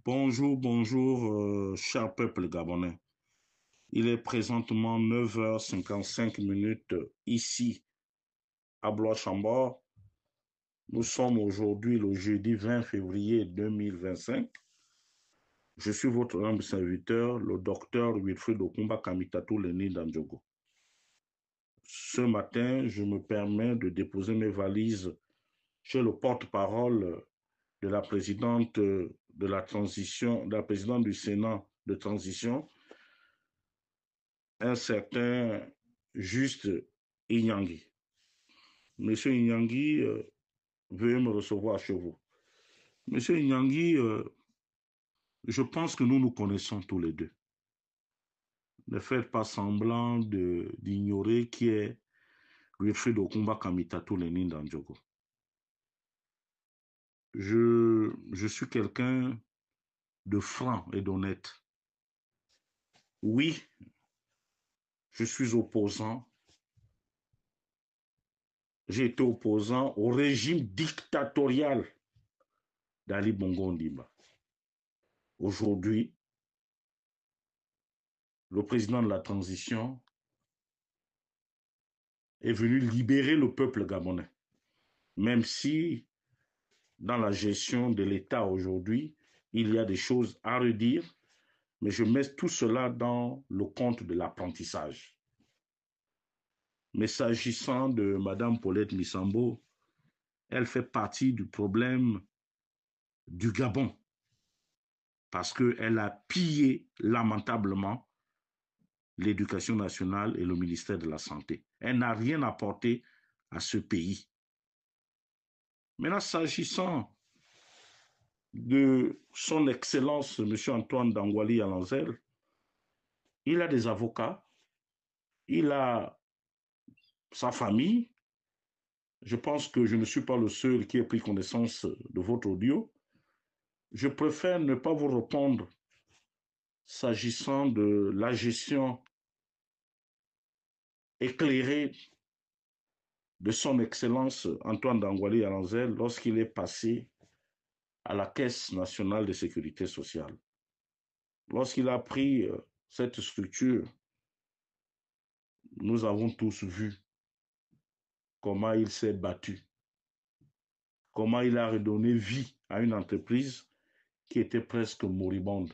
Bonjour, bonjour, cher peuple gabonais. Il est présentement 9h55 ici à Blois-Chambord. Nous sommes aujourd'hui le jeudi 20 février 2025. Je suis votre humble serviteur, le docteur Wilfried Okumba Kamitatou Leni Dandjogo. Ce matin, je me permets de déposer mes valises chez le porte-parole de la présidente de la transition, de la présidente du Sénat de transition, un certain Juste Inyangui. Monsieur Inyangui, veuillez me recevoir chez vous. Monsieur Inyangui, je pense que nous nous connaissons tous les deux. Ne faites pas semblant d'ignorer qui est Wilfried Okumba Kamitatou Leni Dandjogo. Je suis quelqu'un de franc et d'honnête. Oui, je suis opposant. J'ai été opposant au régime dictatorial d'Ali Bongo Ondimba. Aujourd'hui, le président de la transition est venu libérer le peuple gabonais. Même si, dans la gestion de l'État aujourd'hui, il y a des choses à redire, mais je mets tout cela dans le compte de l'apprentissage. Mais s'agissant de Mme Paulette Missambo, elle fait partie du problème du Gabon, parce qu'elle a pillé lamentablement l'éducation nationale et le ministère de la Santé. Elle n'a rien apporté à ce pays. Maintenant, s'agissant de son Excellence, M. Antoine Dangwali Alanzel, il a des avocats, il a sa famille. Je pense que je ne suis pas le seul qui ait pris connaissance de votre audio. Je préfère ne pas vous répondre s'agissant de la gestion éclairée de son Excellence Antoine Dangwali Alanzel lorsqu'il est passé à la Caisse nationale de sécurité sociale. Lorsqu'il a pris cette structure, nous avons tous vu comment il s'est battu, comment il a redonné vie à une entreprise qui était presque moribonde,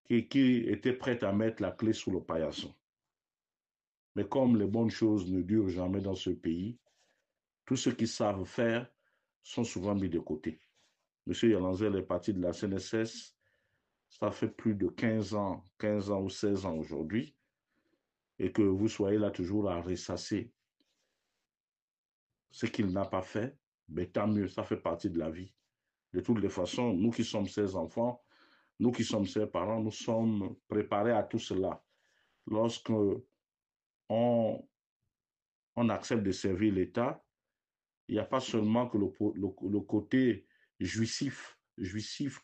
qui était prête à mettre la clé sous le paillasson. Mais comme les bonnes choses ne durent jamais dans ce pays, tous ceux qui savent faire sont souvent mis de côté. Monsieur Yalanzel est parti de la CNSS, ça fait plus de 15 ans ou 16 ans aujourd'hui, et que vous soyez là toujours à ressasser ce qu'il n'a pas fait, mais tant mieux, ça fait partie de la vie. De toutes les façons, nous qui sommes ses enfants, nous qui sommes ses parents, nous sommes préparés à tout cela. Lorsque on accepte de servir l'État, il n'y a pas seulement que le côté jouissif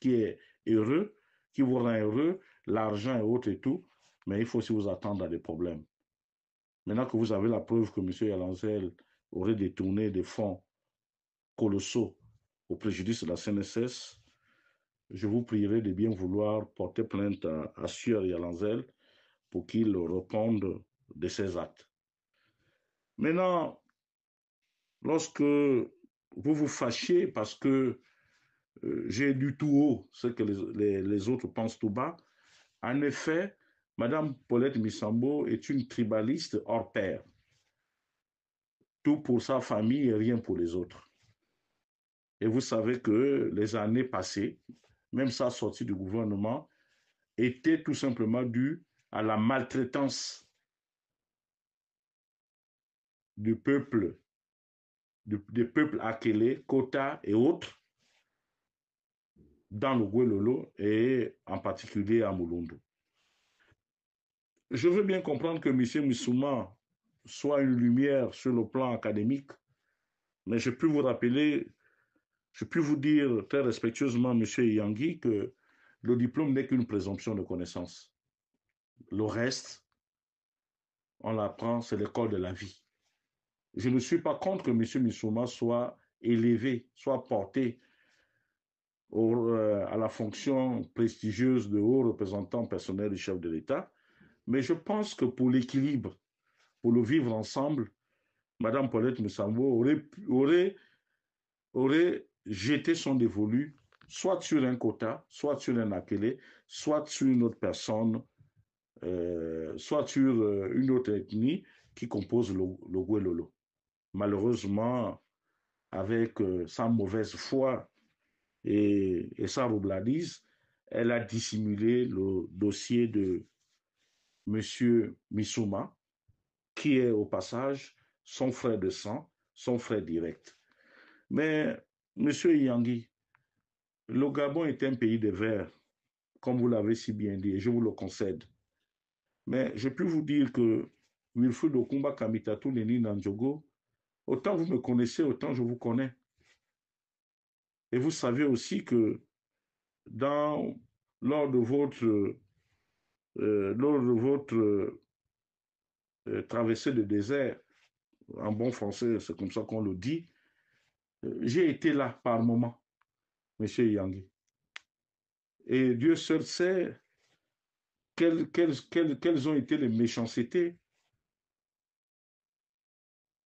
qui est heureux, qui vous rend heureux, l'argent et autres et tout, mais il faut aussi vous attendre à des problèmes. Maintenant que vous avez la preuve que M. Yalanzel aurait détourné des fonds colossaux au préjudice de la CNSS, je vous prierai de bien vouloir porter plainte à Sieur Yalanzel pour qu'il réponde de ses actes. Maintenant, lorsque vous vous fâchez parce que j'ai lu tout haut ce que les autres pensent tout bas, en effet, Mme Paulette Missambo est une tribaliste hors pair. Tout pour sa famille et rien pour les autres. Et vous savez que les années passées, même sa sortie du gouvernement, était tout simplement due à la maltraitance du peuple, des peuples Akele, Kota et autres, dans le Guelolo et en particulier à Mouloundou. Je veux bien comprendre que M. Missouma soit une lumière sur le plan académique, mais je peux vous rappeler, je peux vous dire très respectueusement, M. Yangui, que le diplôme n'est qu'une présomption de connaissance. Le reste, on l'apprend, c'est l'école de la vie. Je ne suis pas contre que M. Missouma soit élevé, soit porté à la fonction prestigieuse de haut représentant personnel du chef de l'État. Mais je pense que pour l'équilibre, pour le vivre ensemble, Mme Paulette Musambo aurait jeté son dévolu soit sur un quota, soit sur un appelé, soit sur une autre personne, soit sur une autre ethnie qui compose le Guelolo. Malheureusement, avec sa mauvaise foi et sa roubladise, elle a dissimulé le dossier de M. Missouma, qui est au passage son frère de sang, son frère direct. Mais, M. Yangui, le Gabon est un pays de verts, comme vous l'avez si bien dit, et je vous le concède. Mais je peux vous dire que Wilfried Okumba Kamitatou Neni Nandjogo, autant vous me connaissez, autant je vous connais. Et vous savez aussi que dans, lors de votre traversée de désert, en bon français, c'est comme ça qu'on le dit, j'ai été là par moment, monsieur Yangui. Et Dieu seul sait quelles ont été les méchancetés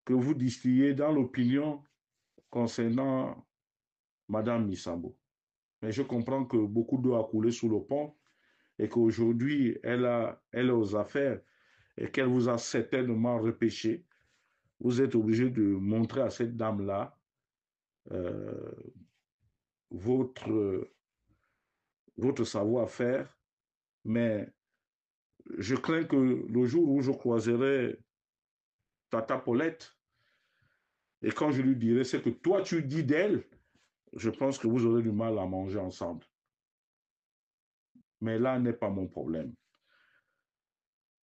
que vous distillez dans l'opinion concernant Madame Misambo. Mais je comprends que beaucoup d'eau a coulé sous le pont et qu'aujourd'hui, elle est aux affaires et qu'elle vous a certainement repêché. Vous êtes obligé de montrer à cette dame-là euh, votre, votre savoir-faire. Mais je crains que le jour où je croiserai Tata Paulette, et quand je lui dirai ce que toi tu dis d'elle, je pense que vous aurez du mal à manger ensemble. Mais là n'est pas mon problème.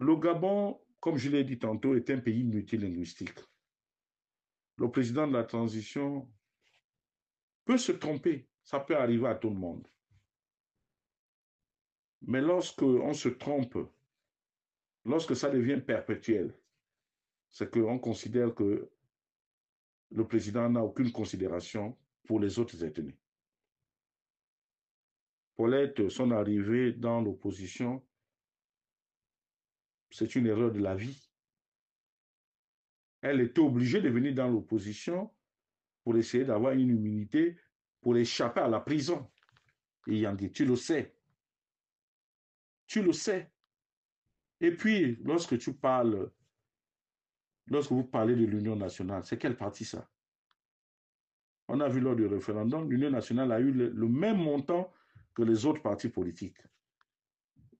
Le Gabon, comme je l'ai dit tantôt, est un pays multilinguistique. Le président de la transition peut se tromper, ça peut arriver à tout le monde. Mais lorsque on se trompe, lorsque ça devient perpétuel, c'est qu'on considère que le président n'a aucune considération pour les autres ethnies. Paulette, son arrivée dans l'opposition, c'est une erreur de la vie. Elle était obligée de venir dans l'opposition pour essayer d'avoir une immunité, pour échapper à la prison. Et Yangui, tu le sais. Tu le sais. Et puis, lorsque vous parlez de l'Union nationale, c'est quel parti ça? On a vu lors du référendum, l'Union nationale a eu le même montant que les autres partis politiques.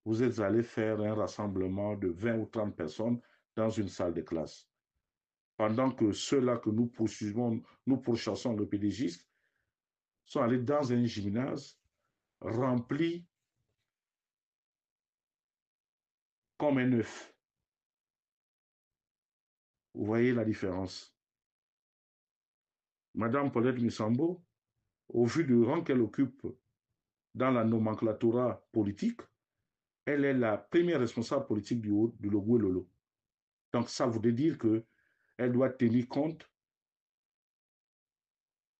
Vous êtes allé faire un rassemblement de 20 ou 30 personnes dans une salle de classe. Pendant que ceux-là que nous poursuivons, nous pourchassons le PDGiste, sont allés dans un gymnase rempli comme un œuf. Vous voyez la différence. Madame Paulette Musambo, au vu du rang qu'elle occupe dans la nomenclatura politique, elle est la première responsable politique du Logou Lolo. Donc ça voudrait dire qu'elle doit tenir compte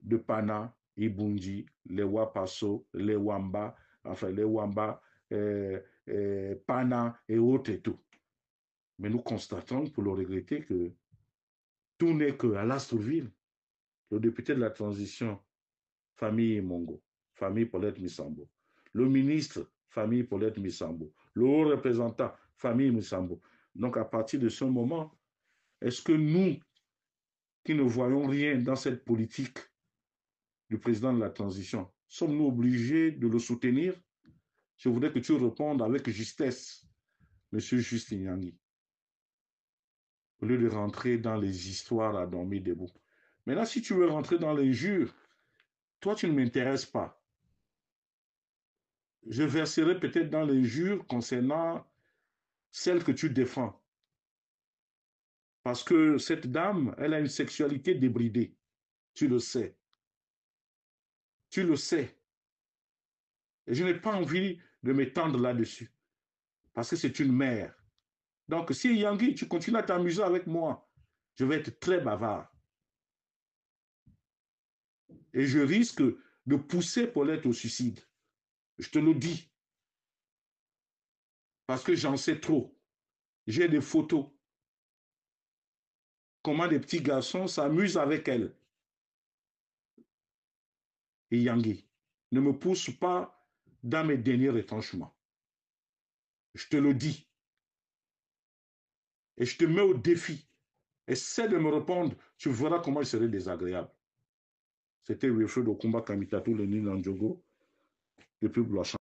de Pana, Ibunji, les Wapasso, les Wamba, enfin les Wamba, Pana et autres et tout. Mais nous constatons, pour le regretter, que tout n'est qu'à l'Astrouville. Le député de la transition, famille Mongo, famille Paulette Misambo. Le ministre, famille Paulette Misambo. Le haut représentant, famille Misambo. Donc à partir de ce moment, est-ce que nous, qui ne voyons rien dans cette politique du président de la transition, sommes-nous obligés de le soutenir? Je voudrais que tu répondes avec justesse, monsieur Justin Yangui, au lieu de rentrer dans les histoires à dormir debout. Maintenant, si tu veux rentrer dans l'injure, toi, tu ne m'intéresses pas. Je verserai peut-être dans l'injure concernant celle que tu défends. Parce que cette dame, elle a une sexualité débridée. Tu le sais. Tu le sais. Et je n'ai pas envie de m'étendre là-dessus. Parce que c'est une mère. Donc, si Yangui, tu continues à t'amuser avec moi, je vais être très bavard. Et je risque de pousser Paulette au suicide. Je te le dis. Parce que j'en sais trop. J'ai des photos. Comment des petits garçons s'amusent avec elle. Et Yangui, ne me pousse pas dans mes derniers retranchements. Je te le dis. Et je te mets au défi. Essaie de me répondre. Tu verras comment il serait désagréable. C'était Wilfred Okumba Kamitatou, le Nil Ndjogo, depuis Blois.